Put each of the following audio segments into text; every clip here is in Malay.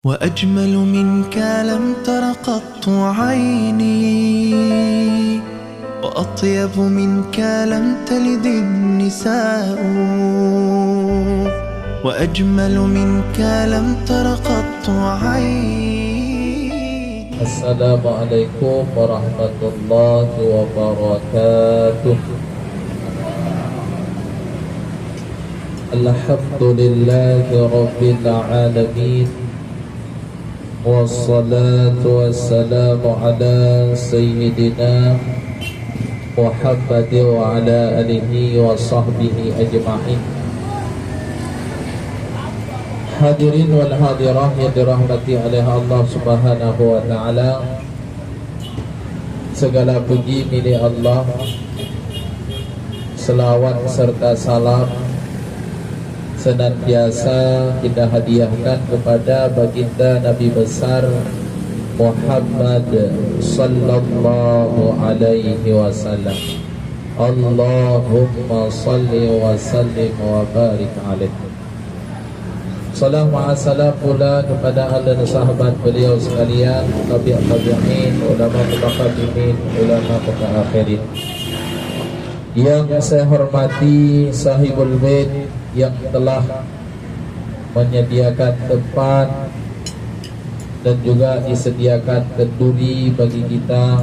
وأجمل منك لم تر قط عيني، وأطيب منك لم تلد النساء، وأجمل منك لم تر قط عيني. السلام عليكم ورحمة الله وبركاته. الحمد لله رب العالمين، والصلاة والسلام على سيدنا محمد وعلى آله وصحبه أجمعين. Hadirin wal hadirah yang dirahmati oleh Allah Subhanahu wa taala. Segala puji milik Allah. Selawat serta salam senantiasa kita hadiahkan kepada baginda Nabi besar Muhammad sallallahu alaihi wasallam. Allahumma salli wa sallim wa barik alaihi. Salam wa salam pula kepada ahli dan sahabat beliau sekalian, tabi'in, ulama mutaqaddimin, ulama mutaakhirin. Yang saya hormati sahibul bait yang telah menyediakan tempat dan juga disediakan kenduri bagi kita,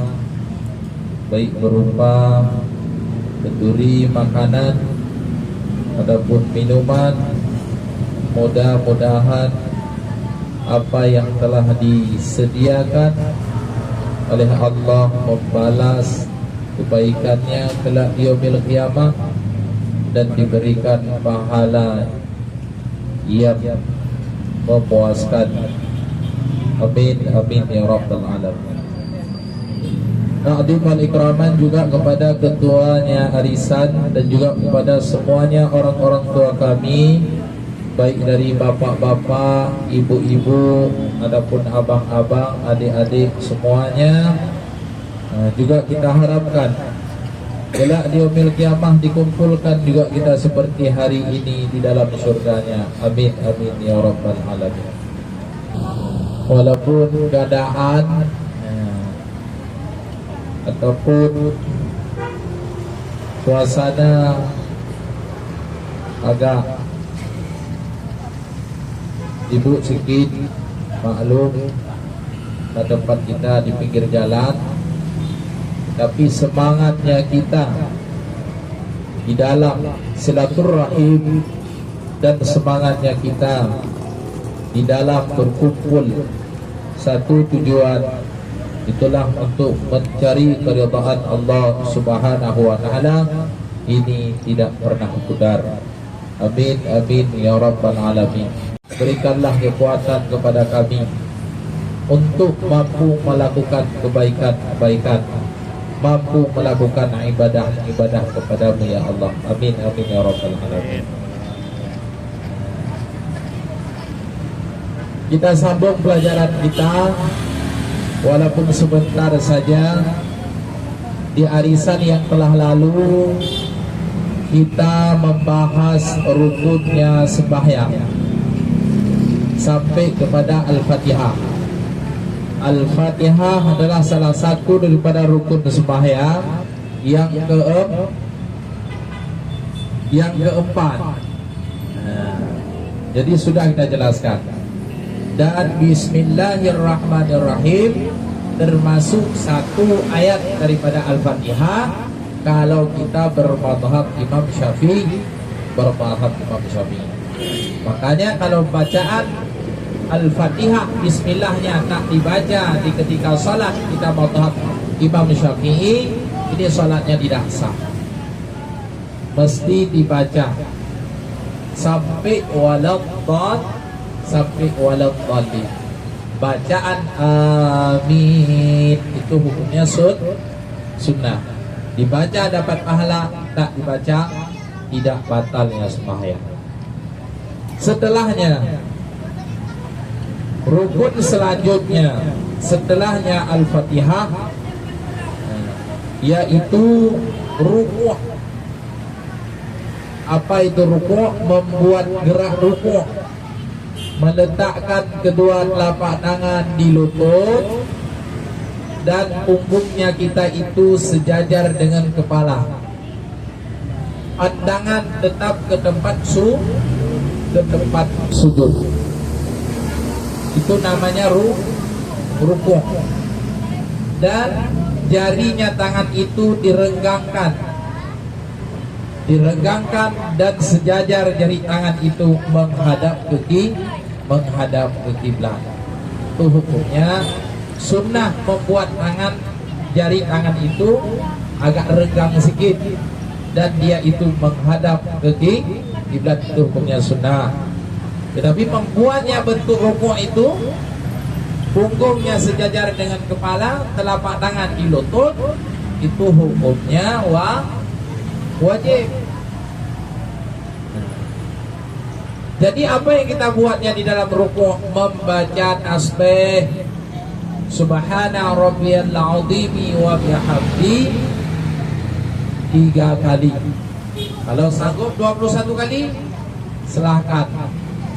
baik berupa kenduri makanan ataupun minuman. Mudah-mudahan apa yang telah disediakan oleh Allah membalas kebaikannya kelak yaumil qiyamah dan diberikan pahala yang memuaskan. Amin amin ya rabbal alamin. Ta'zim wal ikraman juga kepada ketuanya arisan dan juga kepada semuanya orang-orang tua kami, baik dari bapak-bapak, ibu-ibu, ataupun abang-abang, adik-adik semuanya. Juga kita harapkan kelak di yaumil qiyamah dikumpulkan juga kita seperti hari ini di dalam surganya. Amin amin ya rabbal alamin. Walaupun keadaan ataupun suasana agak sibuk sedikit, maklum ke tempat kita di pinggir jalan, tapi semangatnya kita di dalam silaturahim dan semangatnya kita di dalam berkumpul satu tujuan, itulah untuk mencari keridhaan Allah Subhanahu wa taala, ini tidak pernah pudar. Amin amin ya rabbal alamin. Berikanlah kekuatan kepada kami untuk mampu melakukan kebaikan-kebaikan, mampu melakukan ibadah-ibadah kepadamu ya Allah. Amin amin ya rabbal alamin. Kita sambung pelajaran kita walaupun sebentar saja. Di arisan yang telah lalu kita membahas rukunnya sembahyang sampai kepada Al-Fatihah. Al-Fatihah adalah salah satu daripada rukun sembahyang yang keempat. Jadi sudah kita jelaskan. Dan Bismillahirrahmanirrahim termasuk satu ayat daripada Al-Fatihah kalau kita bermadhab Imam Syafi'i, Makanya kalau bacaan Al-Fatihah Bismillahnya tak dibaca di ketika salat kita madhab Imam Syafi'i, ini salatnya tidak sah. Mesti dibaca sampai waladhdallin. Bacaan amin itu hukumnya sunnah. Dibaca dapat pahala, tak dibaca tidak batalnya sembahyang. Setelahnya rukun selanjutnya setelahnya Al-Fatihah yaitu ruku'. Apa itu ruku'? Membuat gerak ruku'. meletakkan kedua telapak tangan di lutut dan punggungnya kita itu sejajar dengan kepala. Pandangan tetap ke tempat sujud. Itu namanya rukuk. Dan jarinya tangan itu direnggangkan dan sejajar jari tangan itu menghadap ke kiblat. Itu hukumnya. Sunnah membuat jari tangan itu agak renggang sedikit dan dia itu menghadap ke kiblat. Itu hukumnya sunnah. Tetapi membuatnya bentuk rukuk itu punggungnya sejajar dengan kepala, telapak tangan di lutut, itu hukumnya wajib. Jadi apa yang kita buatnya di dalam rukuk? Membaca tasbih Subhana rabbiyal azimi wa bihamdi 3 kali. Kalau sanggup 21 kali, silahkan.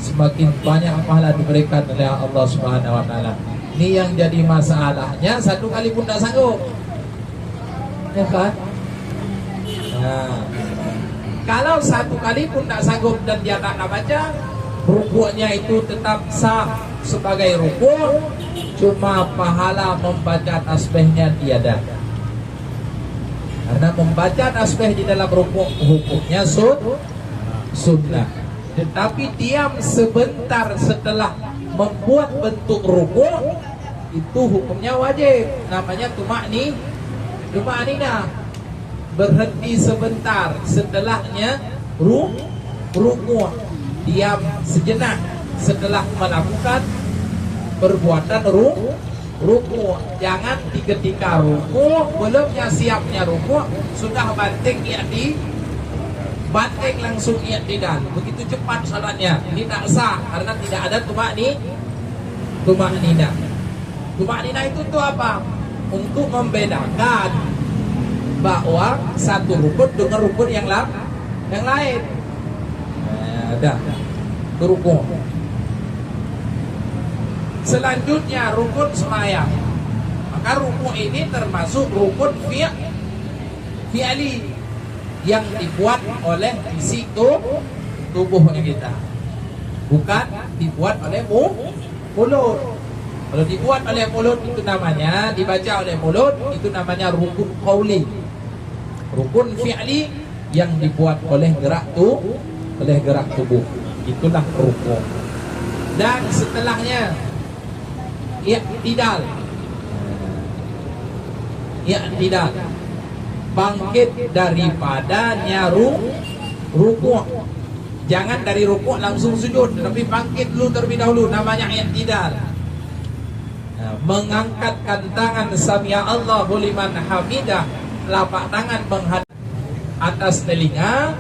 Semakin banyak pahala diberikan oleh Allah Subhanahu wa taala. Ini yang jadi masalahnya, 1 kali pun tak sanggup. Ya kan? Nah, kalau 1 kali pun tak sanggup dan dia tak nak baca, rukuknya itu tetap sah sebagai rukuk, cuma pahala membaca tasbihnya tiada. Karena membaca tasbih di dalam rukuk hukumnya sunnah. Tetapi diam sebentar setelah membuat bentuk rukuk itu hukumnya wajib. Namanya tumakninah. Berhenti sebentar setelahnya rukuk. Diam sejenak setelah melakukan perbuatan rukuk. Jangan ketika rukuk belumnya siapnya rukuk sudah banting langsung i'tidal. Begitu cepat salatnya. Ini tak sah karena tidak ada tumakninah. Tumakninah itu tuh apa? Untuk membedakan bahwa satu rukun dengan rukun yang lain. Ada rukun. Selanjutnya rukun semayang. Maka rukun ini termasuk rukun fi'li yang dibuat oleh isi tubuhnya kita, bukan dibuat oleh mulut. Kalau dibuat oleh mulut itu namanya, dibaca oleh mulut itu namanya rukun qauli. Rukun fi'li yang dibuat oleh gerak tubuh, itulah rukun. Dan setelahnya i'tidal, bangkit daripadanya rukuk. Jangan dari rukuk langsung sujud, tetapi bangkit dulu terlebih dahulu, namanya i'tidal. Mengangkatkan tangan sami'a Allahu liman hamidah, telapak tangan menghadap atas telinga,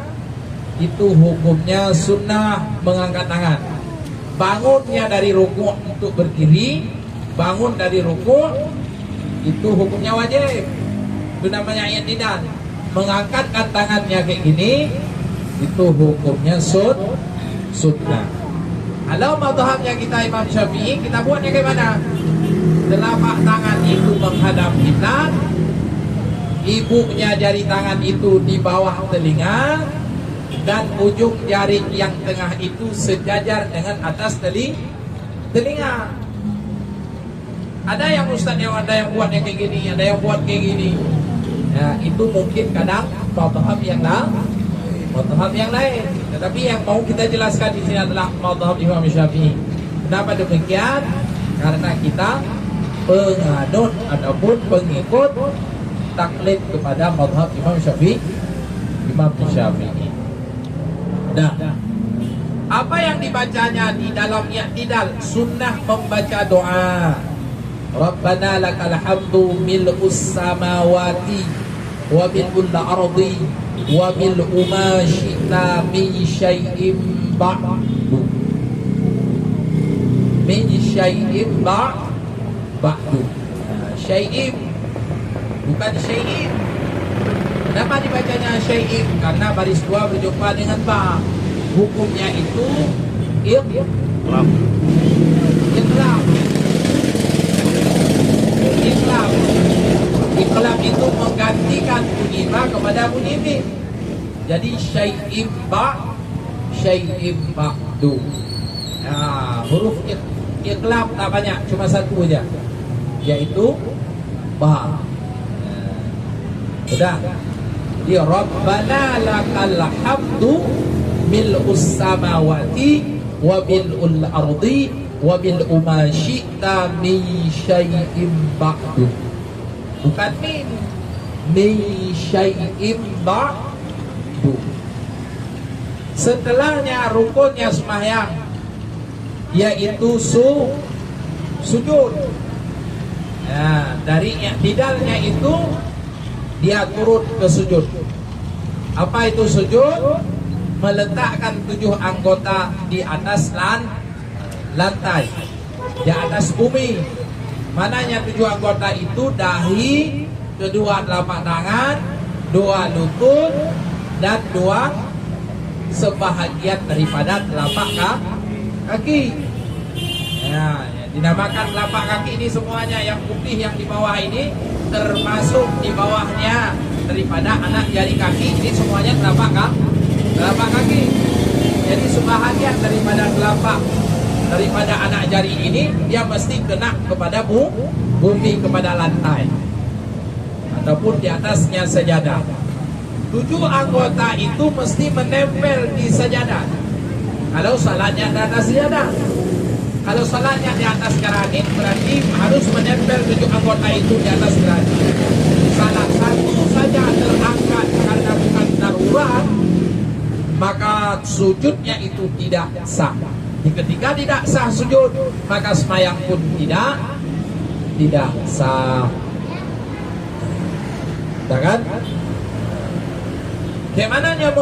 itu hukumnya sunnah mengangkat tangan. Bangunnya dari rukuk untuk berdiri, bangun dari rukuk itu hukumnya wajib. Itu namanya i'tidal. Mengangkatkan tangannya kayak gini, itu hukumnya sunnah. Kalau mazhabnya kita Imam Syafi'i, kita buatnya kayak mana? Telapak tangan itu menghadap kiblat, ibunya jari tangan itu di bawah telinga, dan ujung jari yang tengah itu sejajar dengan atas telinga. Ada yang ustaz ada yang buatnya kayak gini, ada yang buat kayak gini. Ya, itu mungkin kadang mazhab yang lain. Tetapi yang mau kita jelaskan di sini adalah mazhab Imam Syafi'i. Kenapa demikian? Karena kita penganut ataupun pengikut taklid kepada mazhab Imam Syafi'i. Nah, apa yang dibacanya di dalam i'tidal? Sunnah membaca doa. Rabbana lakal hamdu mil'us samawati wa mil'ul ardi wa mil'u ma syi'ta min syai'in ba'du. Min syai'in ba'du. Syai'in bukan syai'in. Kenapa dibacanya syai'in? Karena baris dua berjumpa dengan ba. Hukumnya itu Iqlab. Iqlab. Iqlab. Iqlab itu menggantikan bunyi ba kepada bunyi b. Jadi syai'im ba'du. Nah, huruf iqlab tak banyak, cuma satu aja, yaitu ba. Sudah. Jadi Rabbana lakal hamdu mil'us samawati wa mil'ul ardi wa mil'u ma syi'ta min syai'im ba'du. Bukan min syai'im ba'du. Setelahnya rukunnya sembahyang, yaitu sujud. Nah, dari i'tidalnya itu dia turun ke sujud. Apa itu sujud? Meletakkan 7 anggota di atas lantai, di atas bumi. Mananya 7 anggota itu? Dahi, kedua telapak tangan, 2 lutut, dan 2 sebahagian daripada telapak kaki. Ya, dinamakan telapak kaki ini semuanya yang putih yang di bawah ini, termasuk di bawahnya daripada anak jari kaki, ini semuanya telapak kaki. Jadi sebahagian daripada telapak daripada anak jari ini dia mesti kena kepada bumi, kepada lantai ataupun di atasnya sajadah. 7 anggota itu mesti menempel di sajadah. Kalau salatnya di atas sajadah, kalau salatnya di atas granit, berarti harus menempel 7 anggota itu di atas granit. Salah satu saja terangkat karena bukan darurat, maka sujudnya itu tidak sah. Ketika tidak sah sujud, maka sembahyang pun tidak sah. Kan? Bagaimananya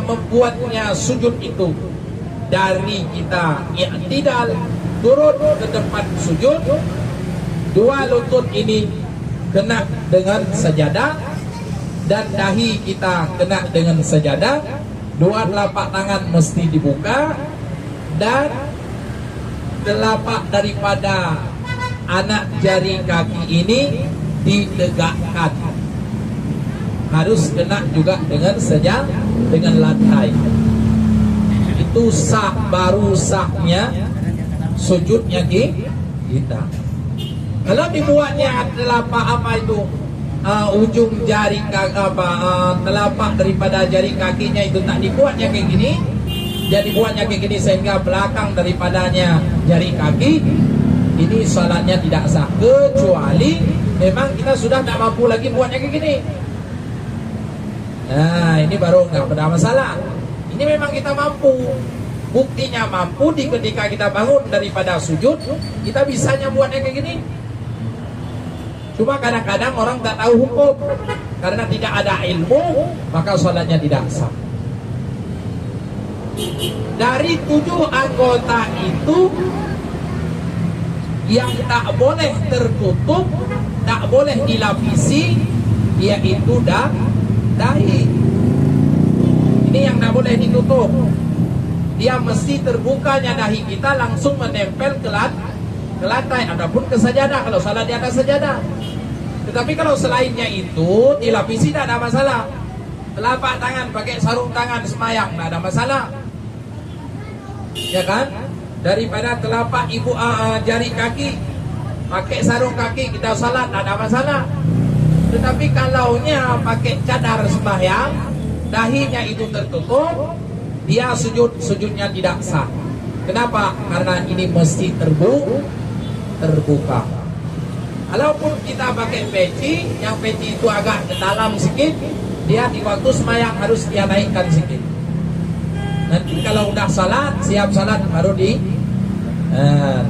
membuatnya sujud itu dari kita i'tidal turun ke tempat sujud, 2 lutut ini kena dengan sajadah dan dahi kita kena dengan sajadah, 2 telapak tangan mesti dibuka dan telapak daripada anak jari kaki ini ditegakkan. Harus kena juga dengan sajadah, dengan lantai. Itu sah, baru sahnya sujudnya kita. Kalau dibuatnya telapak apa itu ujung jari telapak daripada jari kakinya itu tak dibuatnya kayak gini, jadi buatnya kayak gini sehingga belakang daripadanya jari kaki, ini salatnya tidak sah, kecuali memang kita sudah tak mampu lagi buatnya kayak gini. Nah, ini baru nggak ada masalah. Ini memang kita mampu. Buktinya mampu ketika kita bangun daripada sujud, kita bisanya buatnya kayak gini. Cuma kadang-kadang orang tak tahu hukum, karena tidak ada ilmu, maka sholatnya tidak sah. Dari 7 anggota itu, yang tak boleh tertutup, tak boleh dilapisi, yaitu dahi. Ini yang tak boleh ditutup. Dia mesti terbukanya dahi kita langsung menempel ke lantai ataupun ke sajadah kalau salat di atas sajadah. Tetapi kalau selainnya itu dilapisi tidak ada masalah. Telapak tangan pakai sarung tangan sembahyang tidak ada masalah. Ya kan? Daripada telapak jari kaki pakai sarung kaki kita salat tidak ada masalah. Tetapi kalaunya pakai cadar sembahyang, dahinya itu tertutup, dia sujudnya tidak sah. Kenapa? Karena ini mesti terbuka. Walaupun kita pakai peci, yang peci itu agak dalam sedikit, dia di waktu sembahyang harus dia naikkan sedikit. Nanti kalau udah salat, siap salat baru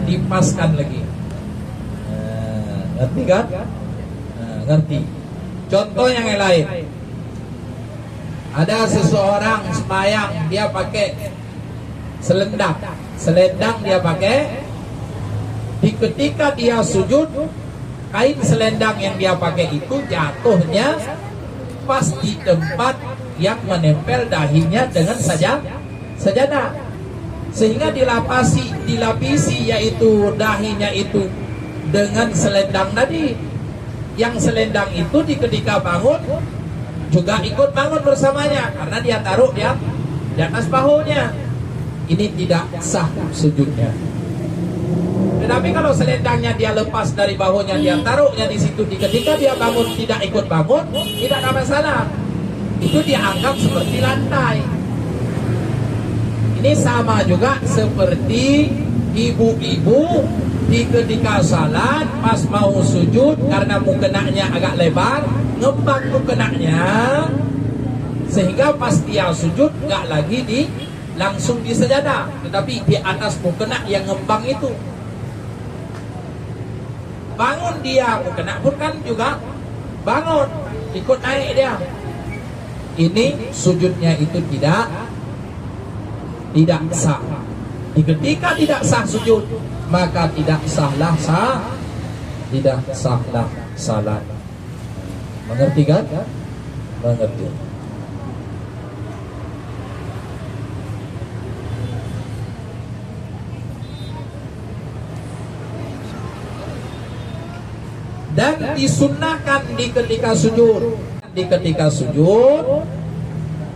dipaskan lagi. Ngerti kan? Ngerti. Contoh yang lain, ada seseorang sembahyang dia pakai selendang dia pakai. Ketika dia sujud, kain selendang yang dia pakai itu jatuhnya pas di tempat yang menempel dahinya dengan sajadah. sehingga dilapisi yaitu dahinya itu dengan selendang tadi. Yang selendang itu ketika bangun juga ikut bangun bersamanya karena dia taruh dia di atas bahunya. Ini tidak sah sujudnya. Tetapi kalau selendangnya dia lepas dari bahunya, dia taruhnya di situ, ketika dia bangun tidak ikut bangun, tidak ada masalah. Itu dianggap seperti lantai. Ini sama juga seperti ibu-ibu ketika salat pas mau sujud karena mukenanya agak lebar, ngembang mukenanya, sehingga pas dia sujud nggak lagi langsung di sejadah, tetapi di atas mukena yang ngembang itu. Bangun dia, mukena pun kan juga bangun, ikut naik dia. Ini sujudnya itu tidak sah. Ketika tidak sah sujud, maka tidak sahlah salat. Mengerti kan? Mengerti. Dan disunnahkan ketika sujud,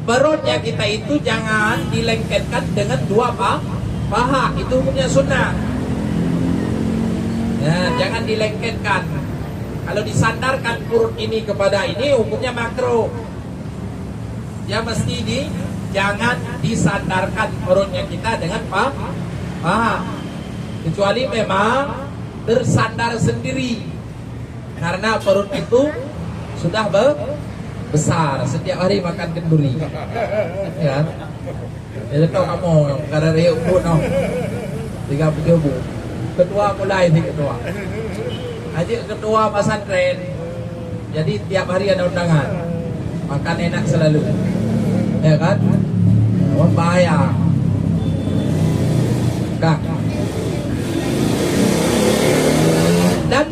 perutnya kita itu jangan dilengketkan dengan dua paha. Itu hukumnya sunnah. Nah, jangan dilengketkan. Kalau disandarkan perut ini kepada ini, hukumnya makruh. Ya mesti jangan disandarkan perutnya kita dengan paha. Kecuali memang bersandar sendiri. Karena perut itu sudah besar, setiap hari makan kenduri, ya. Jadi tahu kamu karena riuk pun, 30 bu. Ketua mulai di ketua. Haji ketua pesantren. Jadi tiap hari ada undangan, makan enak selalu, ya kan? Bahaya. Dan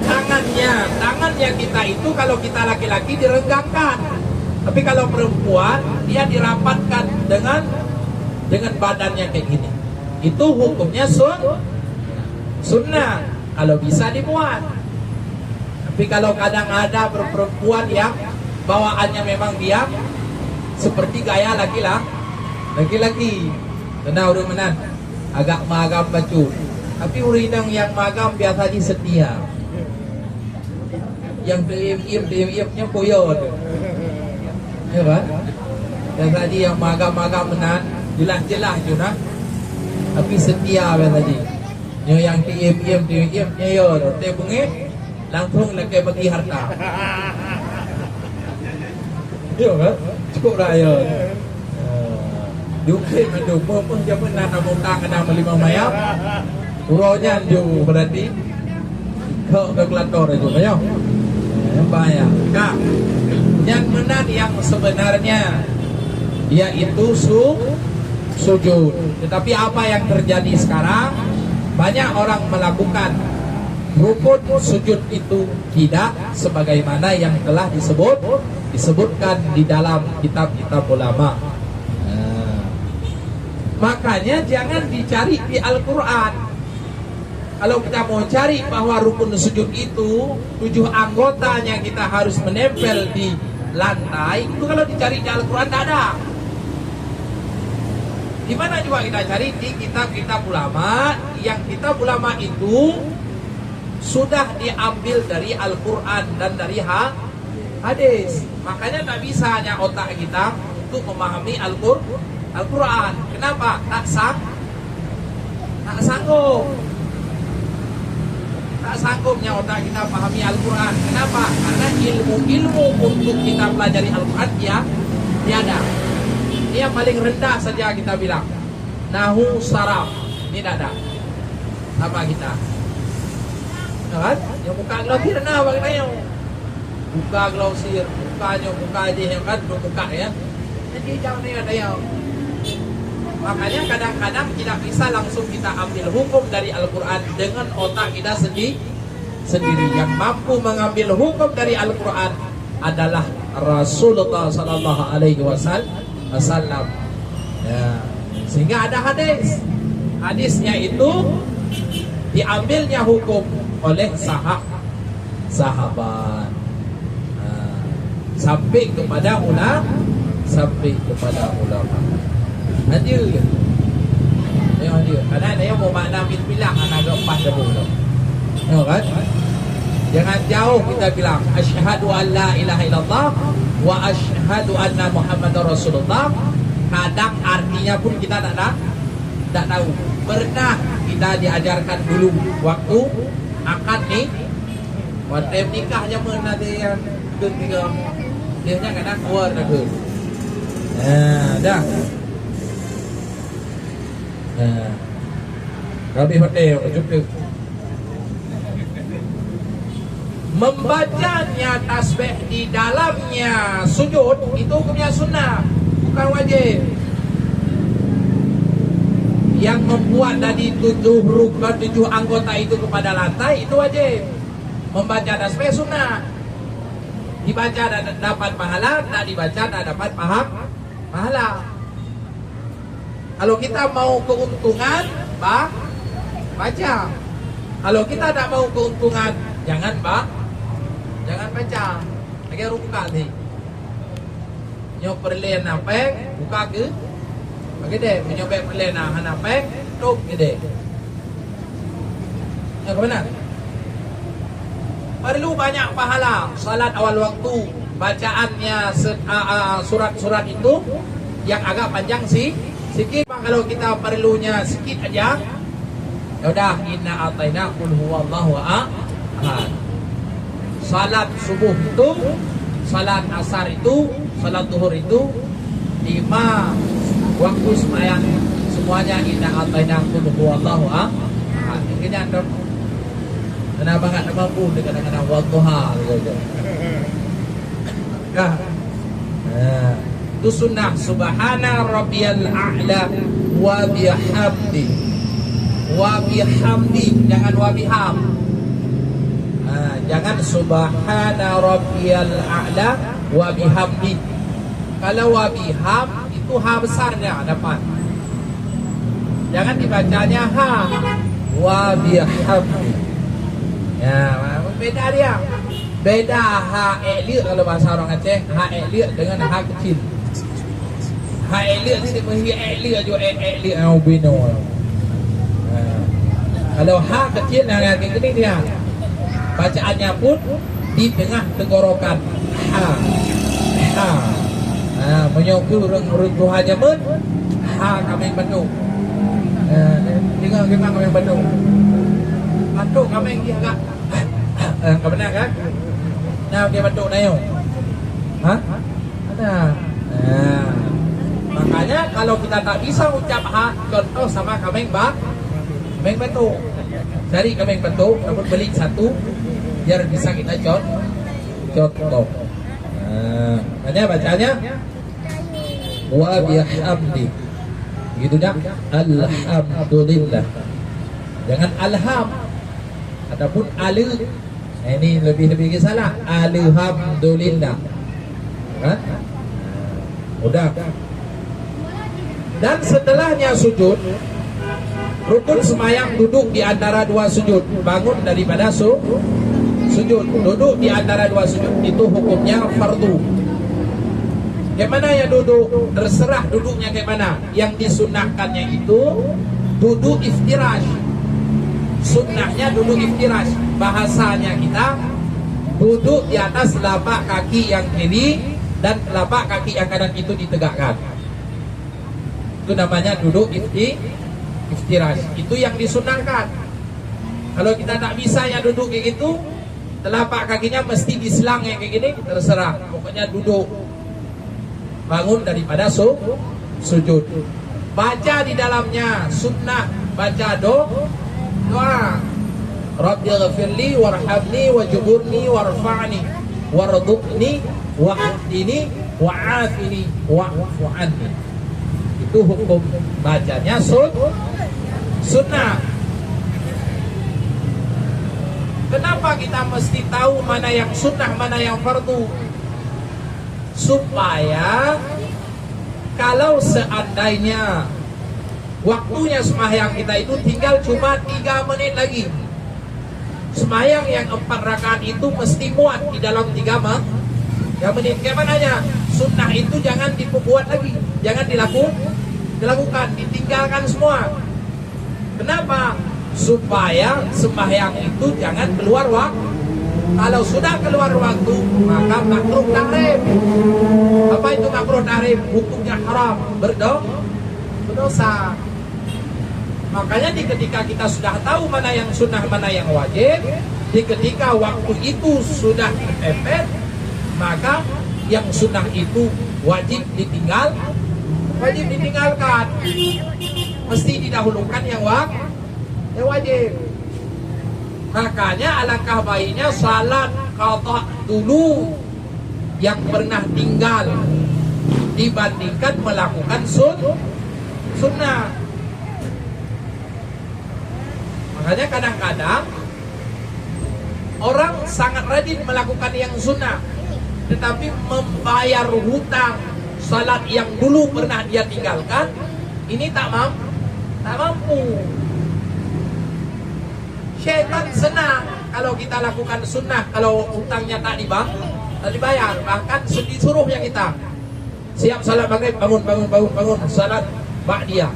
tangannya kita itu kalau kita laki-laki direnggangkan, tapi kalau perempuan dia dirapatkan dengan badannya kayak gini. Itu hukumnya sunnah kalau bisa dibuat. Tapi kalau kadang ada perempuan yang bawaannya memang dia seperti gaya laki-laki, kena udah menan agak magam bacu. Tapi urinang yang magam biasa setia. Yang diem-diem koyon, ya kan? Dan tadi yang magam-magam menan jelas-jelas juga, tapi setia tadi. Yang diem koyon, teh bengek langsung lagi bagi harta. Ya kan? Cukup raya. Dukit mendukung pun dia pernah namun tak kena melima mayap. Uronya juga berarti kau kalkulator itu, ya. Bahaya. Yang benar yang sebenarnya yaitu sujud. Tetapi apa yang terjadi sekarang, banyak orang melakukan rukun sujud itu tidak sebagaimana yang telah disebutkan di dalam kitab-kitab ulama. Makanya jangan dicari di Al-Quran. Kalau kita mau cari bahwa rukun sujud itu 7 anggotanya kita harus menempel di lantai, itu kalau dicari di Al-Quran tidak ada. Di mana juga kita cari di kitab-kitab ulama, yang kitab ulama itu sudah diambil dari Al-Quran dan dari hadis. Makanya tak bisa hanya otak kita untuk memahami Al-Quran. Kenapa? Tak sanggup. Tak sanggupnya otak kita pahami Al-Quran. Kenapa? Karena ilmu-ilmu untuk kita pelajari Al-Quran tiada. Ini yang paling rendah saja kita bilang. Nahu saraf. Ini tidak ada. Apa kita? Kan? Yang buka glausir nah bagaimana? Buka glausir, buka aja yang kan buka ya. Jadi jangan ada yang. Makanya kadang-kadang tidak bisa langsung kita ambil hukum dari Al-Quran dengan otak kita sendiri. Yang mampu mengambil hukum dari Al-Quran adalah Rasulullah Sallallahu Alaihi Wasallam. Ya. Sehingga ada hadis Hadisnya itu diambilnya hukum oleh sahabat. Sampai kepada ulama. Hadir. Karena dia mau makna bilang anak lepas debu tu. Tengok kan? Jangan jauh kita bilang asyhadu an la ilaha illallah wa asyhadu anna Muhammadar Rasulullah. Kadang artinya pun kita tak tahu. Pernah kita diajarkan dulu waktu akad ni, waktu nikah zaman ada yang ketiga, dia nya kadang keluar dah ke. Dah. Rabi hotel cukup. Membacanya tasbih di dalamnya sujud itu hukumnya sunnah, bukan wajib. Yang membuat dari 7 anggota itu kepada lantai itu wajib. Membaca tasbih sunnah. Dibaca dan dapat pahala, tak dibaca tak dapat pahala. Kalau kita mau keuntungan, baca. Kalau kita tak mau keuntungan, jangan baca. Lagi buka ni. Nyo perlen apa? Buka ke? Bagi deh, menyobek perlen apa? Tutup ke deh. Ya ke mana? Perlu banyak pahala. Salat awal waktu, bacaannya surat-surat itu yang agak panjang sikit. Kalau kita perlunya sikit aja, ya udah, inna ataina qul huwallahu ahad. Salat subuh itu, salat asar itu, salat zuhur itu, 5 waktu sembahyang semuanya inna ataina qul huwallahu ahad. Ini anda kenapa enggak mampu kadang-kadang wadduha gitu. Itu sunnah. Subhana rabbiyal a'la wa bihamdi. Wa bihamdi, jangan wa biham. Jangan subhana rabbiyal a'la wa bihamdi. Kalau wa biham itu ha besarnya dapat. Jangan dibacanya ha. Wa bihamdi. Ya, beda dia. Beda ha elik kalau bahasa orang Aceh, ha elik dengan ha kecil. Ha elik ni dia punya elik aja elik albino. Kalau ha kecil yang gini dia. Bacaannya pun di tengah tenggorokan. Ha. Menyokul runtuh aja men. Ha kami Bandung. Tinggal kita kami Bandung. Bandung kami dia agak. Kau benar kan? Nah, dia Bandung na yun. Ha? Ada. Makanya kalau kita tak bisa ucap ha, contoh sama kambing betuk. Cari kambing betuk, namun beli satu biar bisa kita contoh. Makanya bacanya wa bihamdi. Gitu dah. Alhamdulillah. Jangan alham. Ataupun ini lebih salah. Alhamdulillah. Kan? Udah. Dan setelahnya sujud, rukun semayang duduk di antara 2 sujud. Bangun daripada sujud, duduk di antara 2 sujud. Itu hukumnya fardu. Bagaimana ya duduk? Terserah duduknya bagaimana. Yang disunahkannya itu duduk iftirash. Sunnahnya duduk iftirash. Bahasanya kita duduk di atas telapak kaki yang kiri dan telapak kaki yang kanan itu ditegakkan. Itu namanya duduk iftirash. Itu yang disunahkan. Kalau kita tak bisa ya duduk kayak gitu, telapak kakinya mesti diselang yang kayak gini, terserah. Pokoknya duduk. Bangun daripada sujud. Baca di dalamnya sunnah, baca doa. Rabbighfirli warhamni wajburni warfa'ni warzuqni wahdini wa'afini wa'fu anni. Itu hukum bacanya sunnah. Kenapa kita mesti tahu mana yang sunnah, mana yang fardu? Supaya kalau seandainya waktunya sembahyang kita itu tinggal cuma 3 menit lagi. Sembahyang yang 4 rakaat itu mesti muat di dalam 3 menit. Kayak sunnah itu jangan diperbuat lagi, jangan dilakukan, ditinggalkan semua. Kenapa? Supaya sembahyang itu jangan keluar waktu. Kalau sudah keluar waktu, maka makruh tahrim. Apa itu makruh tahrim? Hukumnya haram, berdosa. Makanya ketika kita sudah tahu mana yang sunnah, mana yang wajib, ketika waktu itu sudah mepet, maka yang sunnah itu wajib ditinggalkan. Mesti didahulukan yang wajib. Makanya alangkah baiknya salat qadha dulu yang pernah tinggal dibandingkan melakukan sunnah. Makanya kadang-kadang orang sangat rajin melakukan yang sunnah, tetapi membayar hutang salat yang dulu pernah dia tinggalkan, ini tak mampu. Syaitan senang kalau kita lakukan sunnah, kalau hutangnya tak dibayar. Bahkan disuruh yang kita siap salat maghrib, bangun salat ba'diyah.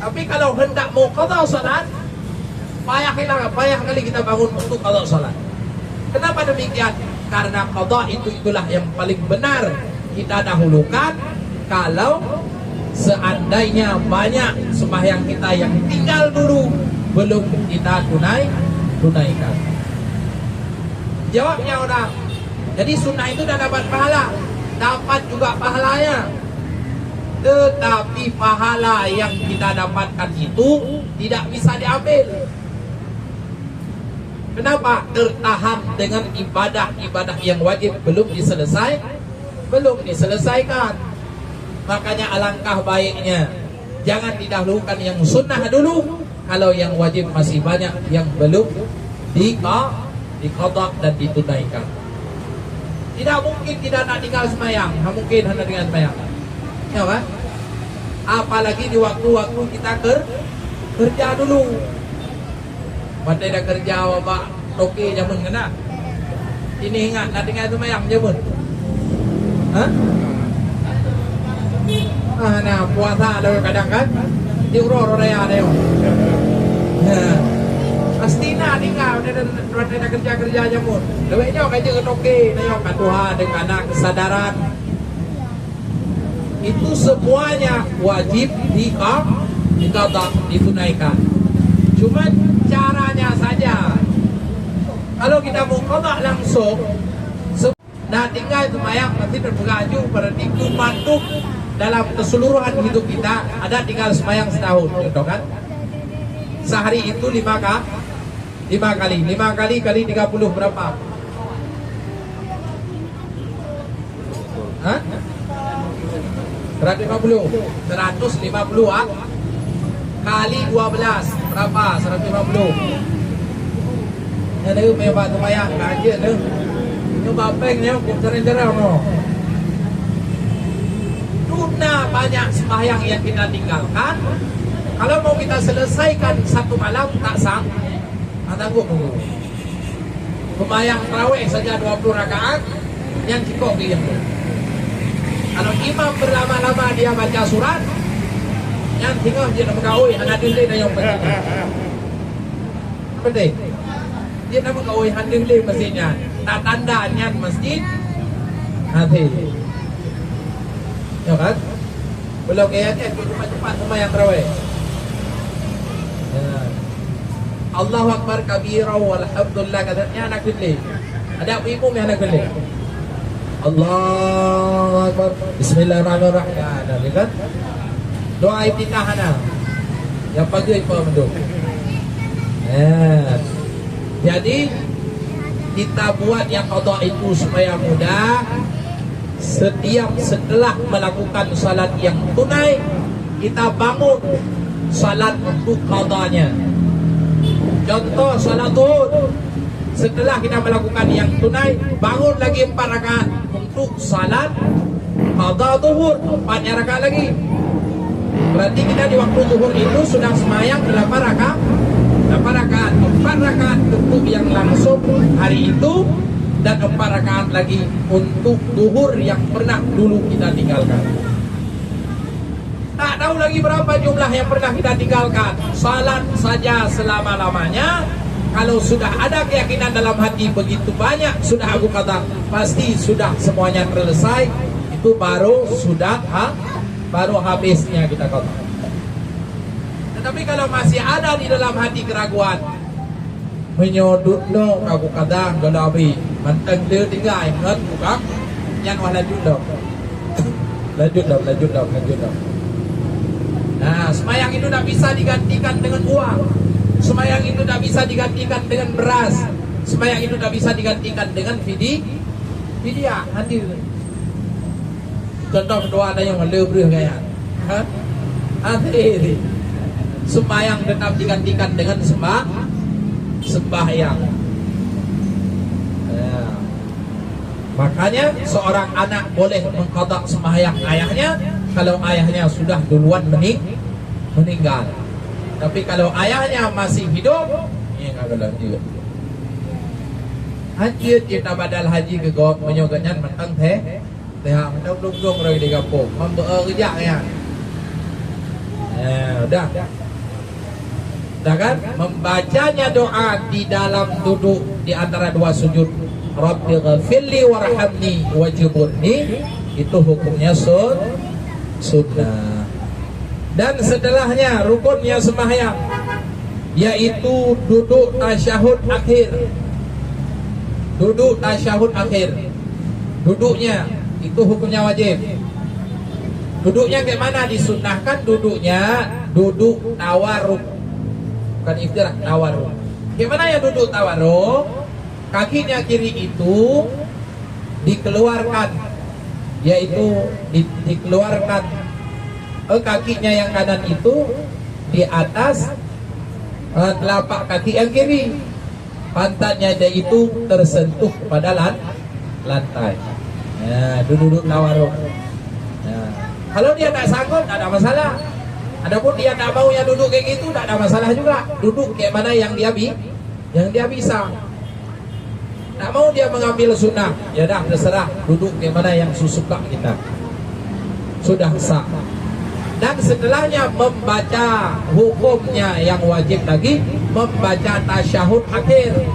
Tapi kalau hendak mau qadha salat, payah kali kita bangun untuk qadha salat. Kenapa demikian? Karena qadha itulah yang paling benar kita dahulukan. Kalau seandainya banyak sembahyang kita yang tinggal dulu belum kita tunaikan. Jawabnya orang. Jadi sunnah itu dah dapat pahala, dapat juga pahalanya. Tetapi pahala yang kita dapatkan itu tidak bisa diambil. Kenapa? Tertahan dengan ibadah yang wajib belum diselesaikan. Makanya alangkah baiknya jangan didahulukan yang sunnah dulu. Kalau yang wajib masih banyak yang belum diqadha dan ditunaikan. Tidak mungkin kita nak tinggal sembahyang, mungkin hendak tinggal sembahyang. Ya kan? Apalagi di waktu-waktu kita kerja dulu. Pandai dah kerja wabak toke jamun kena. Ini ingat nak tinggal sembahyang jamun. Nah puasa ada kadang kan diuror raya ada. Pasti nak tinggal ada kerja jamun. Lebihnya kerja toke nayok katuha dengan anak kesadaran. Itu semuanya wajib diqadha, ditunaikan. Cuma caranya saja. Kalau kita mau qadha langsung, nah tinggal sembahyang pasti berbaju berarti mantuk dalam keseluruhan hidup kita ada tinggal sembahyang setahun, gitu kan? Sehari itu 5 kali kali 30 berapa? Hah? 150 kali 12 berapa? 150. Ya dia punya pak sembahyang kajian tu. Ni bapengnya kok cerita no. Tuna banyak sembahyang yang kita tinggalkan. Kalau mau kita selesaikan satu malam tak sang, tangguh dulu. Sembahyang tarawih saja 20 rakaat yang cukup dia. Kalau imam berlama-lama dia baca surat, yang tinggal dia nak bergaul, anak dinding dah yang penting. Penting. Dia nak bergaul anak dinding mestinya. Tak tanda nyan masjid, hati. Ya kan? Belum kaya cepat-cepat sembahyang tarawih. Allahu Akbar kabira walhamdulillah katanya anak gede. Ada ibu yang anak gede. Allahu Akbar bismillahirrahmanirrahim. Ada kan? Doa iftitah ana. Yang pagi apa menduk. Jadi kita buat yang qadha itu supaya mudah. Setelah melakukan salat yang tunai, kita bangun salat untuk qadanya. Contoh salat zuhur, setelah kita melakukan yang tunai, bangun lagi 4 rakaat untuk salat qadha zuhur, 4 rakaat lagi. Berarti kita di waktu zuhur itu sudah semayang 8 rakaat. 4 rakaat untuk yang langsung hari itu, dan 4 rakaat lagi untuk zuhur yang pernah dulu kita tinggalkan. Tak tahu lagi berapa jumlah yang pernah kita tinggalkan. Salat saja selama-lamanya. Kalau sudah ada keyakinan dalam hati begitu banyak, sudah aku kata pasti sudah semuanya selesai, itu baru sudah baru habisnya kita kata. Tetapi kalau masih ada di dalam hati keraguan, menyodut no aku kata galabi manteng dia tinggal ingat bukan yang lanjut dong. lanjut dong. Nah, semayang itu tidak bisa digantikan dengan uang. Semayang itu tidak bisa digantikan dengan beras. Semayang itu tidak bisa digantikan dengan fidyah. Hadir. Contoh kedua ada yang lebih kayak, hadir. Semayang tetap digantikan dengan sembahyang. Ya. Makanya seorang anak boleh mengqadha sembahyang ayahnya kalau ayahnya sudah duluan meninggal. Tapi kalau ayahnya masih hidup, ini agak lanjut. Haji kita badal haji ke gop menyoganyan mentang teh mentang duduk dari di kampung kerja ya. Udah. Dah kan? Membacanya doa di dalam duduk di antara dua sujud. Rabbi ghafirli warhamni wajburni, itu hukumnya sunnah. Dan setelahnya rukunnya sembahyang, yaitu duduk tasyahud akhir. Duduk tasyahud akhir. Duduknya itu hukumnya wajib. Duduknya kayak mana? Disunnahkan duduknya duduk tawarruk. Bukan iftirah, tawarruk. Gimana ya duduk tawarruk? Kakinya kiri itu dikeluarkan, yaitu dikeluarkan. Kakinya yang kanan itu di atas telapak kaki yang kiri. Pantatnya dia itu tersentuh pada lantai. Ya, duduk tawarruk. Ya. Kalau dia tak sanggup, tak ada masalah. Adapun dia tak mau yang duduk kayak gitu, tak ada masalah juga. Duduk kayak mana yang dia bisa. Tak mau dia mengambil sunnah, ya dah terserah. Duduk kayak mana yang suka kita. Sudah sah. Dan setelahnya membaca hukumnya yang wajib lagi, membaca tasyahud akhir.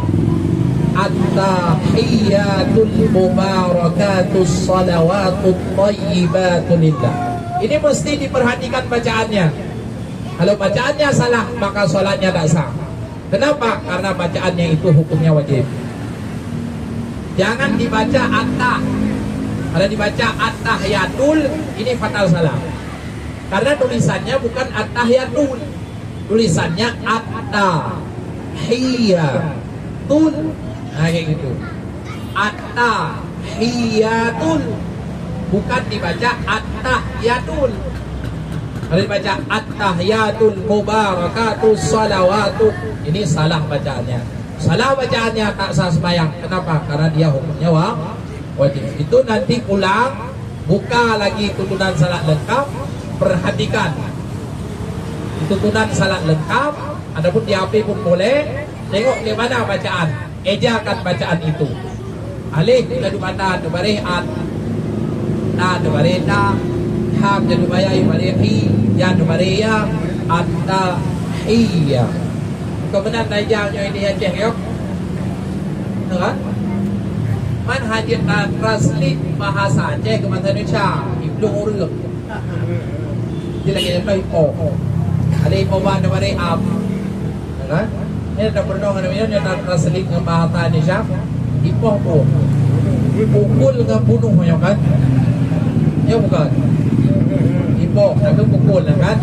At-tahiyyatul mubarakatus salawatut thayyibatun lillah. Ini mesti diperhatikan bacaannya. Kalau bacaannya salah, maka sholatnya tak sah. Kenapa? Karena bacaannya itu hukumnya wajib. Jangan dibaca at-tah. Kalau dibaca at-tahiyatul, ini fatal salah. Karena tulisannya bukan at-tahiyatul, tulisannya at-tahiyatul. Nah kayak gitu. At-tahiyatul, bukan dibaca at-tahiyatul. Kalau dibaca at-tahiyatul mubarakatus salawatu, ini salah bacaannya. Salah bacaannya tak sah sembahyang. Kenapa? Karena dia hukumnya wajib. Itu nanti pulang, buka lagi tuntunan salat lengkap, perhatikan tuntunan salat lengkap. Adapun di HP pun boleh. Tengok di mana bacaan, ejakan bacaan itu. Alif jadu mana tu bariat, na tu barita, ham jadu bayai barihi, ya tu baria, atta iya. Kemudian najamnya ini Aceh yok. Kan? Man hajat translate bahasa Aceh ke bahasa Indonesia, Ibnu Uruk. Dia lagi nyampai ada ipoban da bari ab. Kan? Ini ada perdong namanya dia translate ke bahasa Indonesia. Ipoh po. Pukul dengan bunuh ya kan? Ya bukan. Ipoh tapi pukul kan?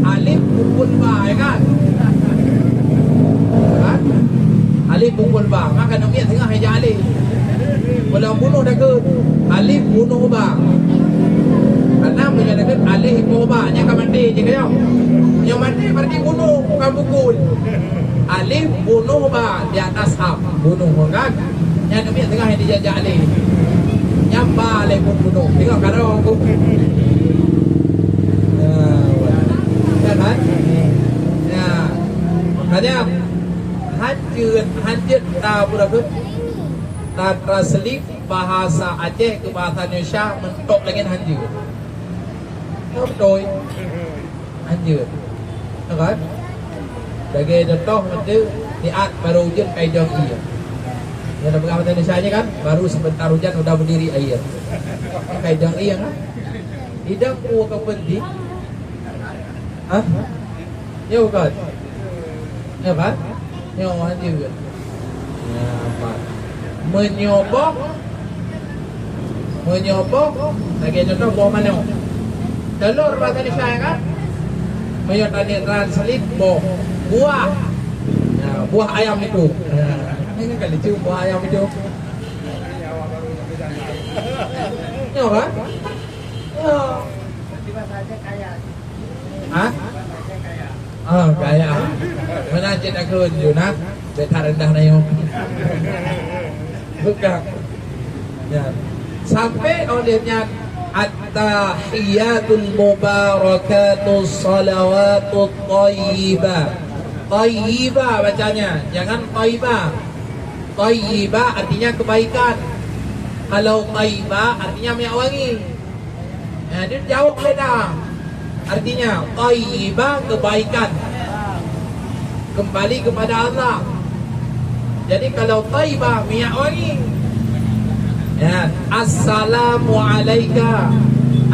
Alif pukul ba ya kan? Kan? Alif pukul ba, maka nak lihat tengah aja alif. Kalau bunuh dah ke alif bunuh ba. Karena menyatakan alif bunuh ba, nya kan mandi je kau. Yang mandi berarti bunuh bukan pukul. Alif bunuh ba di atas ab, bunuh kan? Yang nak lihat tengah dia alif. Yang ba alif bunuh. Tengok kalau aku kan? Ya, makanya hancur tak berapa tak translate bahasa Aceh ke bahasa Indonesia mentok lagi hancur. Betul, hancur, kan? Bagi contoh itu niat baru hujan kayak jauh iya. Ya dalam bahasa Indonesia nya kan baru sebentar hujan udah berdiri air. Kayak jauh iya kan? Tidak kuat kepenting. Hah? Ya bukan? Ya kan? Ya hancur. Ya apa? Menyobok lagi contoh buah mana telur bahasa Indonesia kan menyot tadi translate buah ya, buah ayam itu ini kan lucu buah ayam itu ya kan ya hah kaya mana cita aku Yuna beta rendah na yung bukan ya sampai olehnya at-tahiyatul mubarakatus salawatut thayyibah. Thayyibah bacanya, jangan thayyibah. Thayyibah artinya kebaikan. Kalau thayyibah artinya minyak wangi. Nah, dia jauh beda. Artinya thayyibah kebaikan. Kembali kepada Allah. Jadi kalau thayyibah minyak wangi. Ya, assalamu alayka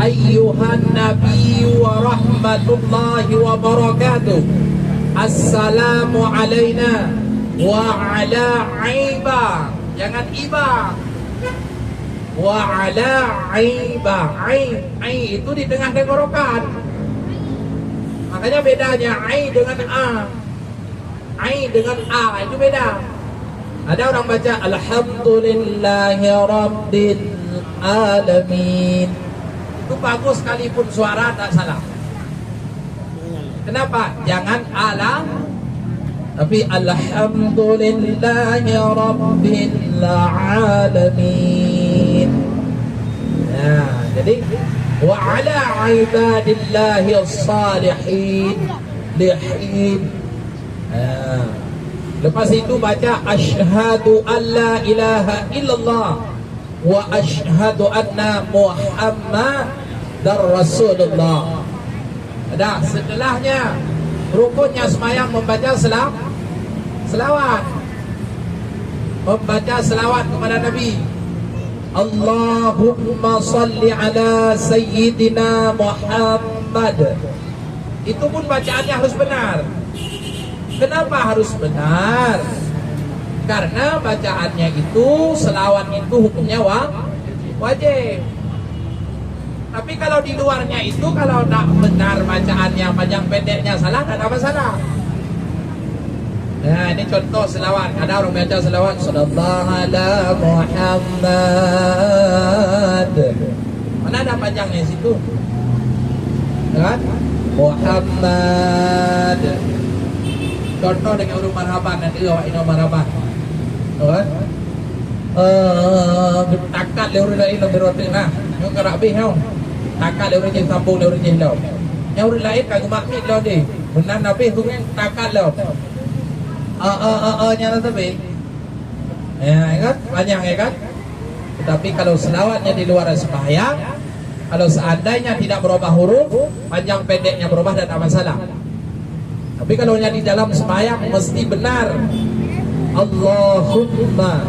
ayyuhan nabi wa rahmatullahi wa barakatuh. Assalamu alayna wa ala aiba. Jangan iba. Wa ala aiba. Ai itu di tengah tenggorokan. Makanya bedanya ai dengan a. Ai dengan a itu beda. Ada orang baca alhamdulillahi rabbil alamin. Itu bagus sekalipun suara tak salah. Kenapa? Jangan ala tapi alhamdulillahi rabbil alamin. Nah, jadi wa ala ibadillahi as-salihin lihin. Lepas itu baca asyhadu alla ilaha illallah wa asyhadu anna Muhammadar Rasulullah. Ada setelahnya rukunnya sembahyang membaca selawat. Membaca selawat kepada Nabi. Allahumma salli ala sayyidina Muhammad. Itu pun bacaannya harus benar. Kenapa harus benar? Karena bacaannya itu, selawat itu hukumnya wajib. Tapi kalau di luarnya itu, kalau tak benar bacaannya, panjang pendeknya salah, tak ada masalah. Nah, ini contoh selawat. Ada orang baca selawat sallallahu ala Muhammad. Mana ada panjangnya situ? Kan? Muhammad. Contoh dengan huruf marhaban dan awak ini marhaban. Kan? Takat lewat lain lebih rotin lah. Yang kerak bih yang takat lewat je sambung lewat je lau. Yang huruf lain kagum makmid lau deh. Benar nabi tu yang takat lau. Nya tapi. Ya kan? Panjang ya kan? Tetapi kalau selawatnya di luar sembahyang, kalau seandainya tidak berubah huruf, panjang pendeknya berubah dan tak masalah. Tapi kalau yang di dalam sembahyang mesti benar. Allahumma.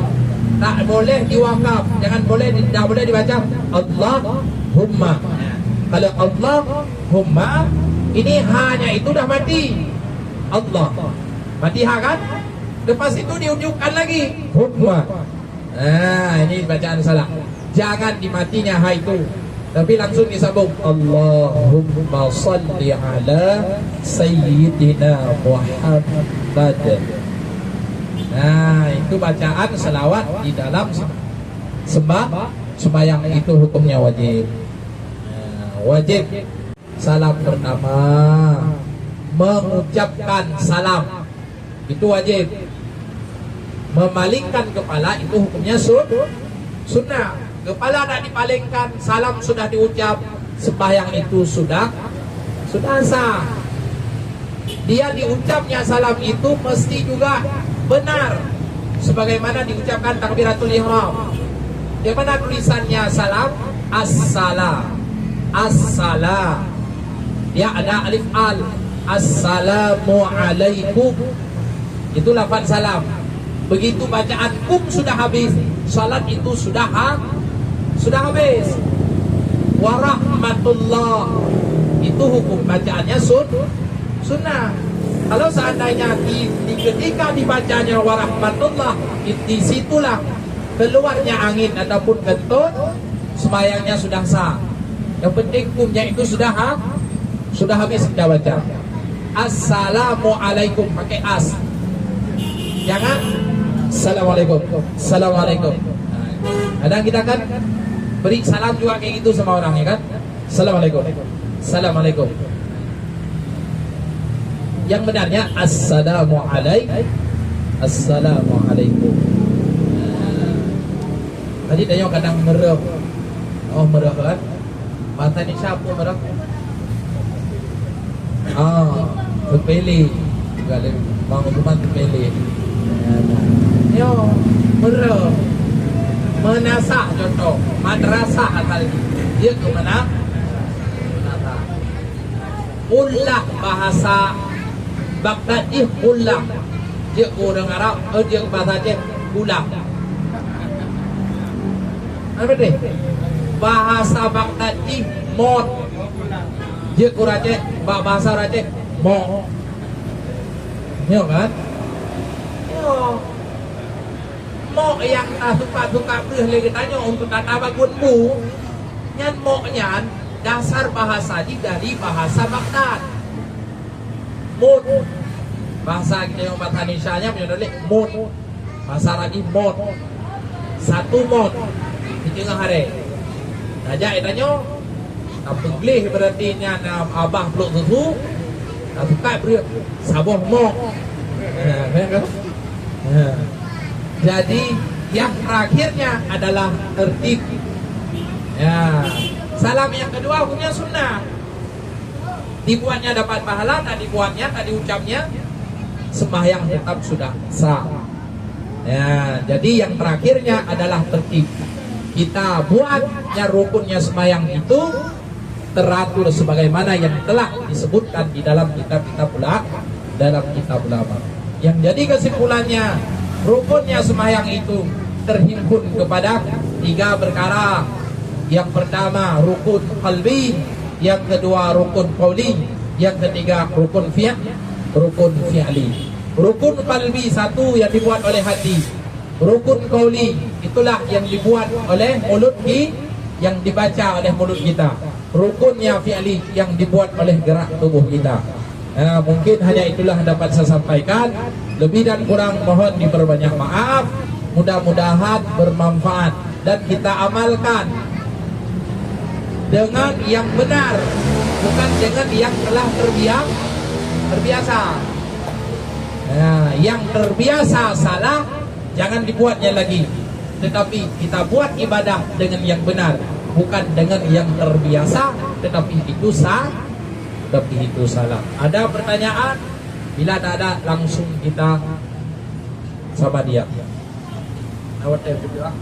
Tak boleh diwakaf. Jangan boleh, tidak boleh dibaca Allahumma. Kalau Allahumma, ini hanya itu dah mati. Allah. Mati ha kan? Lepas itu diunjukkan lagi Humma. Nah, ini bacaan salah. Jangan dimatinya ha itu. Tapi langsung disambung Allahumma salli ala Sayyidina Muhammad. Nah, itu bacaan selawat di dalam sembahyang itu hukumnya wajib. Nah, wajib salam pertama, mengucapkan salam itu wajib. Memalingkan kepala itu hukumnya sunnah. Kepala tak dipalingkan, salam sudah diucap, sembahyang itu sudah sah. dia diucapnya salam itu mesti juga benar sebagaimana diucapkan takbiratul ihram. Di mana tulisannya salam? As-salam. As-salam. Dia ada alif al. Assalamualaikum. Itu lafaz salam. Begitu bacaan kum sudah habis, salat itu sudah habis. Warahmatullah. Itu hukum bacaannya sunnah. Kalau seandainya ketika dibacanya warahmatullah, di situlah keluarnya angin ataupun kentut, sembahyangnya sudah sah. Yang penting kumnya itu sudah habis kita baca. Assalamualaikum pakai as. Jangan Assalamualaikum. Assalamualaikum. Kadang kita kan beri salam juga kayak gitu sama orang, ya kan? Assalamualaikum. Assalamualaikum. Yang benarnya Assalamualaikum. Assalamualaikum. Tadi tanya kadang merem. Oh merem kan? Mata ni siapa merem? Terpilih. Kalau mau hukuman terpilih. Yo merem. Menasah contoh. Madrasah asal dia ke mana? Ullah bahasa Baghdadi ullah. Dia orang Arab, dia bahasa dia ullah. Apa deh? Bahasa Baghdadi mod. Dia kuraje bahasa raje mo. Yo kan? Yo. Mo yang tak suka beuh lagi tanya untuk kata bagun bu. Nyan mo nyan dasar bahasa dari bahasa Baghdad. Mod. Bahasa kita yang bahasa Indonesia-nya punya dole mod. Bahasa Arabi mod. Satu mod di tengah hari. Raja itanya tapeglih berarti nya abah peluk susu. Tak suka beri saboh mod. Kan? Jadi yang terakhirnya adalah tertib. Ya. Salam yang kedua hukumnya sunnah. Dibuatnya dapat pahala, tak dibuatnya, tak diucapnya, sembahyang tetap sudah sah. Ya, jadi yang terakhirnya adalah tertib. Kita buatnya rukunnya sembahyang itu teratur sebagaimana yang telah disebutkan di dalam kitab-kitab ulama. Yang jadi kesimpulannya, rukunnya sembahyang itu terhimpun kepada 3 perkara. Yang pertama rukun qalbi, yang kedua rukun qauli, yang ketiga rukun fi'li. Rukun qalbi satu yang dibuat oleh hati. Rukun qauli itulah yang dibuat oleh mulut yang dibaca oleh mulut kita. Rukunnya fi'li yang dibuat oleh gerak tubuh kita. Mungkin hanya itulah dapat saya sampaikan. Lebih dan kurang mohon diperbanyak maaf. Mudah-mudahan bermanfaat dan kita amalkan dengan yang benar, bukan dengan yang telah terbiasa. Yang terbiasa salah jangan dibuatnya lagi, tetapi kita buat ibadah dengan yang benar, bukan dengan yang terbiasa, tetapi itu salah. Ada pertanyaan? Bila tak ada, langsung kita sama dia. Awak juga.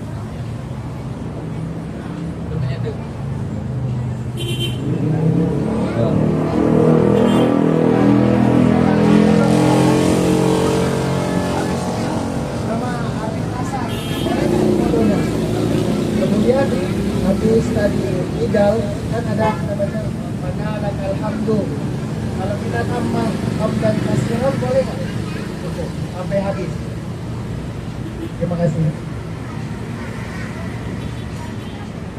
Kemudian habis tadi idal kan ada namanya mana alhamdu. Kalau kita tambah hamdan kasiran boleh nggak? Cukup sampai habis. Terima kasih.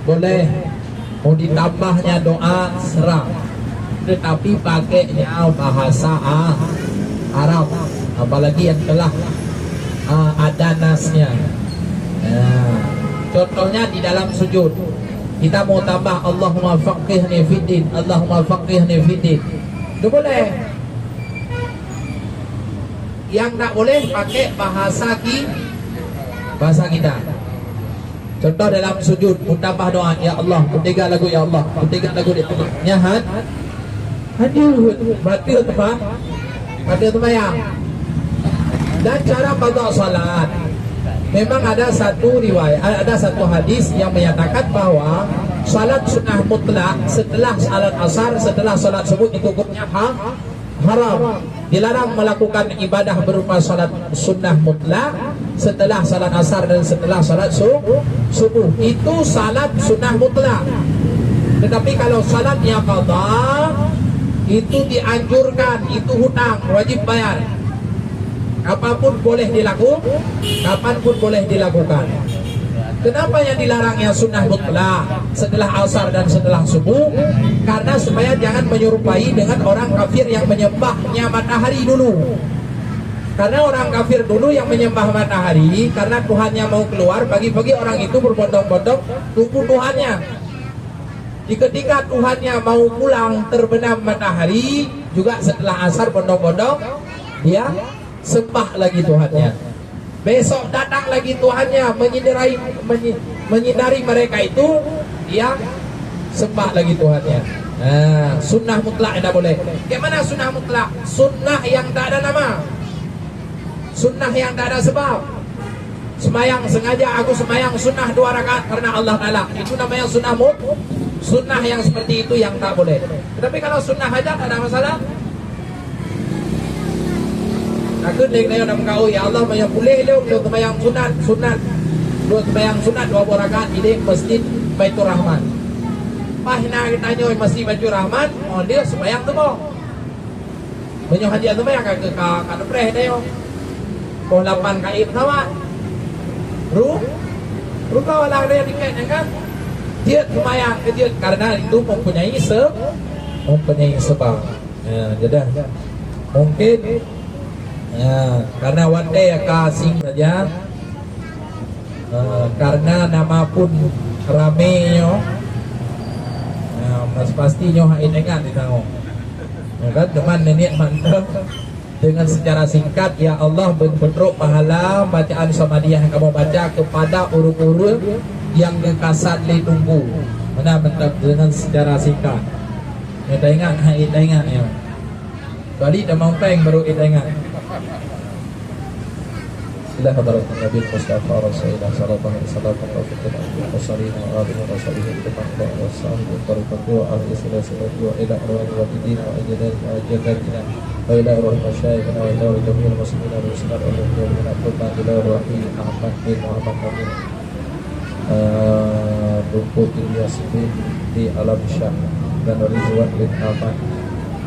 Boleh. Mau ditambahnya doa serang, tetapi pakainya bahasa Arab, apalagi yang telah ada nasnya. Contohnya di dalam sujud, kita mau tambah Allahumma faqihni fiddin, Allahumma faqihni fiddin, itu boleh. Yang tak boleh pakai bahasa kita. Contoh dalam sujud, tambah doa, ya Allah, ketiga lagu ya Allah, ketiga lagu di tengahnya hadir batil tepat. pada sembahyang. Dan cara qada salat, memang ada satu riwayat, ada satu hadis yang menyatakan bahwa salat sunnah mutlak setelah salat asar, setelah salat subuh itu hukumnya haram. Dilarang melakukan ibadah berupa salat sunnah mutlak setelah salat asar dan setelah salat subuh. Itu salat sunnah mutlak. Tetapi kalau salatnya qada, itu dianjurkan, itu hutang, wajib bayar. Apapun boleh dilakukan, kapanpun boleh dilakukan. Kenapa yang dilarang yang sunnah mutlak setelah asar dan setelah subuh? Karena supaya jangan menyerupai dengan orang kafir yang menyembahnya matahari dulu. Karena orang kafir dulu yang menyembah matahari, karena Tuhannya mau keluar, pagi-pagi orang itu berbondong-bondong tunggu Tuhannya. Ketika Tuhannya mau pulang terbenam matahari, juga setelah asar bondong-bondong dia sembah lagi Tuhannya. Besok datang lagi Tuhannya menyinari mereka itu, dia sembah lagi Tuhannya. Nah, sunnah mutlak tidak boleh. Bagaimana sunnah mutlak? Sunnah yang tak ada nama, sunnah yang tak ada sebab. Semayang sengaja, aku semayang sunnah 2 rakaat karena Allah Ta'ala, itu namanya sunnah mutlak. Sunnah yang seperti itu yang tak boleh. Tetapi kalau sunnah hajat tak ada masalah. Aku nak nak kau ya Allah banyak boleh dia untuk sembahyang sunat, dua sembahyang sunat 2 rakaat di masjid Baitur Rahman. Pahina kita nyoy masjid Baitur Rahman, oh dia sembahyang tu boh. Banyak hadiah tu banyak ke preh dia yo. Kau 8 kaib sama. Kau orang dia dikat kan? Dia sembahyang dia karena itu mempunyai sebab. Ya, jadi mungkin ya, karena wate kasing saja, karena nama pun ramenya, mas pastinya hain ingat ditanggung. Ya kan teman nenek mantap dengan secara singkat, ya Allah bentrok pahala bacaan samadiyah yang kamu baca kepada urut-urut yang kekasat ditunggu. Mana mantap dengan secara singkat. Kita ingat hain ingat ya. Kali dah mau peng baru kita ingat. Bismillah hadirat Nabi Mustafa Rasulullah sallallahu alaihi wasallam wa sallallahu alaihi di alam syah dan Rizwan bin Ahmad,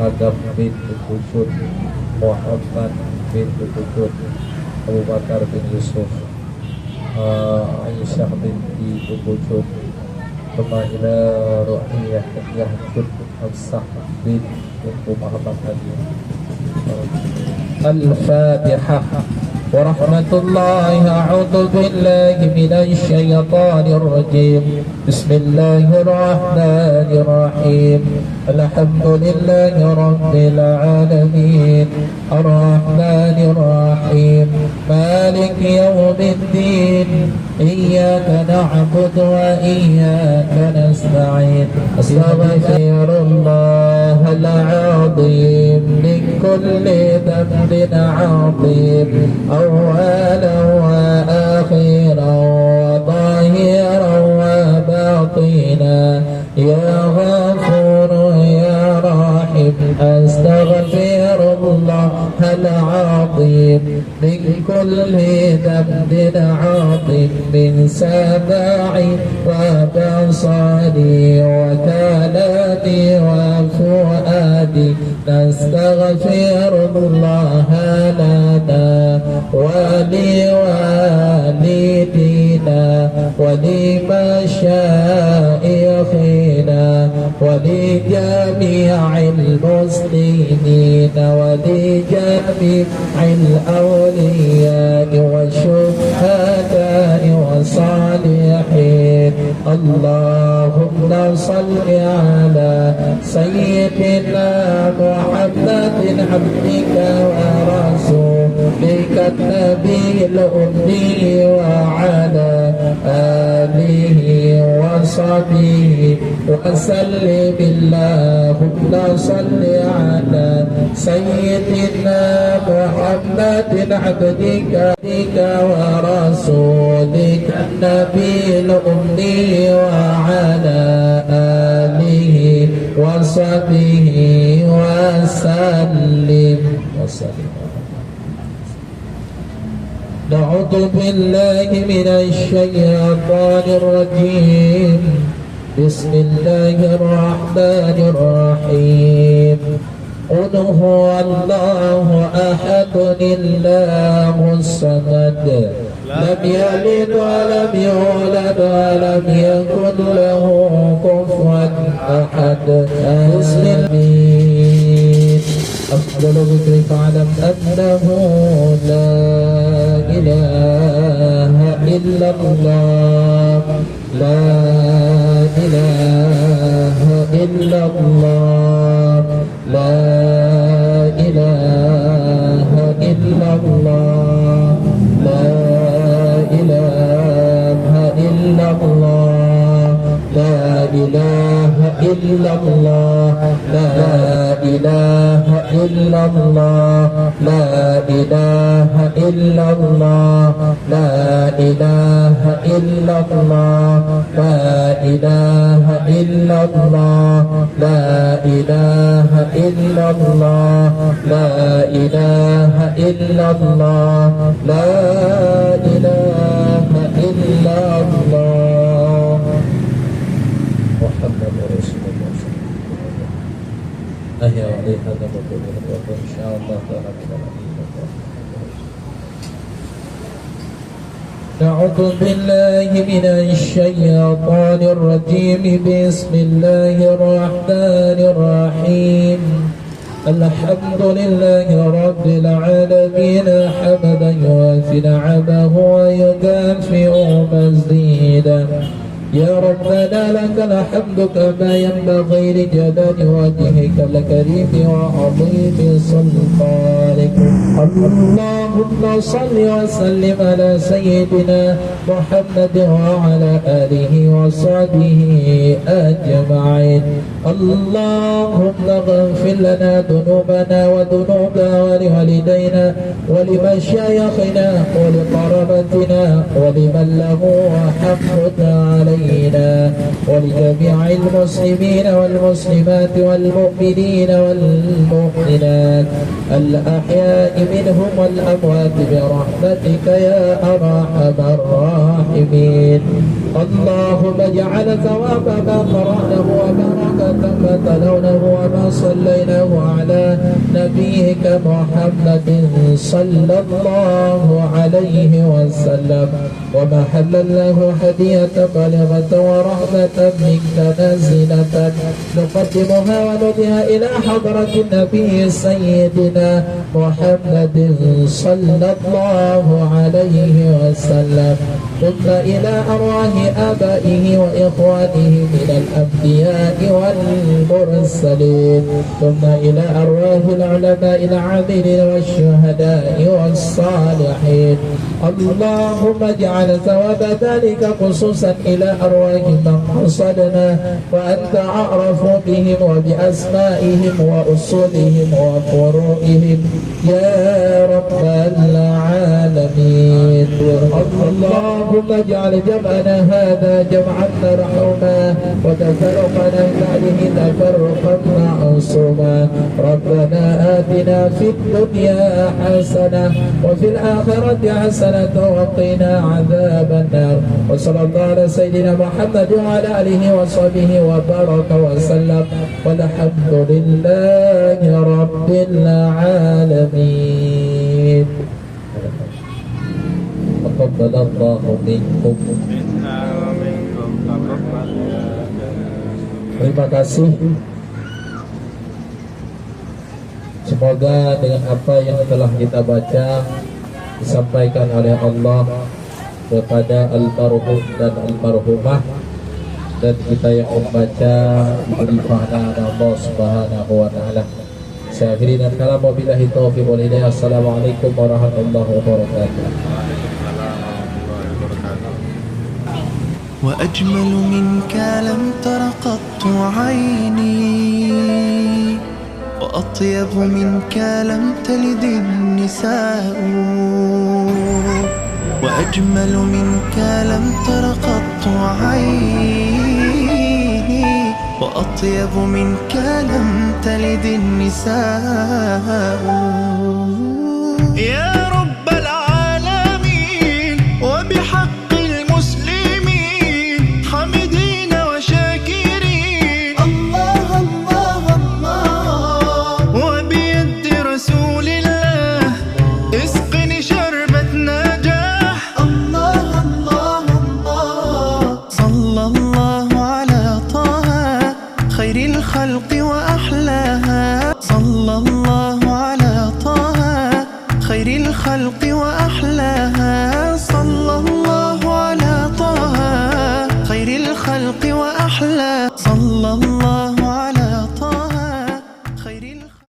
Agam bin Wujud, Muhammad bin Wujud, Abu Bakar bin Yusuf, Aisyah binti Wujud, Ila Ruhiyah Yahud Absah bin Muhammad Hadi. Al-Fatihah. ورحمة الله. أعوذ بالله من الشيطان الرجيم. بسم الله الرحمن الرحيم. الحمد لله رب العالمين الرحمن الرحيم مالك يوم الدين إياك نعبد وإياك نستعين. أستغفر الله العظيم من كل ذنب عظيم أولا وآخرا وظاهرا وباطنا يا غفور يا رحيم. أستغفر الله العظيم من كل ذنب عظيم من سماعي وبصري وكلامي وفؤادي. نستغفر الله لنا ولوالدينا ولمشايخنا ولجميع المسلمين ولجميع الأولياء والشهداء والصالحين. اللهم صل على سيدنا محمد عبدك ورسولك بك النبي الأمي وعلى آله وصحبه وسلم اللهم صل على سيدنا محمد عبدك ورسولك النبي الأمي وعلى آله وصحبه وسلم نعوذ بالله من الشيطان الرجيم بسم الله الرحمن الرحيم قل هو الله أحد الله الصمد لم يلد ولم يولد ولم يكن له كفوا أحد بسم الله أفضل ذكر فاعلم أنه لا إله إلا الله لا إله إلا الله لا إله إلا الله لا إله إلا الله لا إله إلا الله لا إله إلا الله لا إله إلا الله لا إله إلا الله لا إله إلا الله لا إله إلا الله لا إله إلا الله لا إله إلا الله محمد رسول الله أهيا عليه هذا مقول إن شاء الله تعالى نعوذ بالله من الشيطان الرجيم بسم الله الرحمن الرحيم الحمد لله رب العالمين حمدا يوافي نعمه ويكافئ مزيدا يا ربنا لك الحمد كما ينبغي لجلال وجهك الكريم وعظيم سلطانك اللهم صل وسلم على سيدنا محمد وعلى آله وصحبه أجمعين اللهم اغفر لنا ذنوبنا وذنوب ولوالدينا ولمشايخنا ولقرابتنا ولمن له حق علينا ولجميع المسلمين والمسلمات والمؤمنين والمؤمنات الأحياء منهم والأموات برحمتك يا أرحم الراحمين اللهم اجعل ثواب ما قرأناه وبركة ما تلونه وما صليناه على نبيك محمد صلى الله عليه وسلم وما حللناه هدية بالغة ورحمة منك نازلة نقدمها ونودها إلى حضرة النبي سيدنا محمد صلى الله عليه وسلم ثم إلى أرواح آبائه وإخوانه من الأنبياء والمرسلين ثم إلى أرواح العلماء العاملين والشهداء والصالحين اللهم اجعل ثواب ذلك خصوصا إلى أرواح من حصدنا وأنت أعرف بهم وبأسمائهم وأصولهم وفروعهم يا رب العالمين اللهم اجعل جمعنا هذا جمعا مرحوما وتفرقنا من بعده تفرقا معصوما ربنا آتنا في الدنيا حسنة وفي الآخرة حسنة وقنا عذاب النار وصلى الله على سيدنا محمد وعلى آله وصحبه وبارك وسلم والحمد لله رب العالمين تقبل الله منكم. Terima kasih. Semoga dengan apa yang telah kita baca disampaikan oleh Allah kepada almarhum dan almarhumah dan kita yang membaca diberi pahala Allah Subhanahu wa taala. ساخرين الكلام وبالله التوفيق والهداية. السلام عليكم ورحمة الله وبركاته. وأجمل منك لم تر قط عيني، وأطيب منك لم تلد النساء، وأجمل منك لم تر قط عيني، وأطيب منك لم تلد النساء.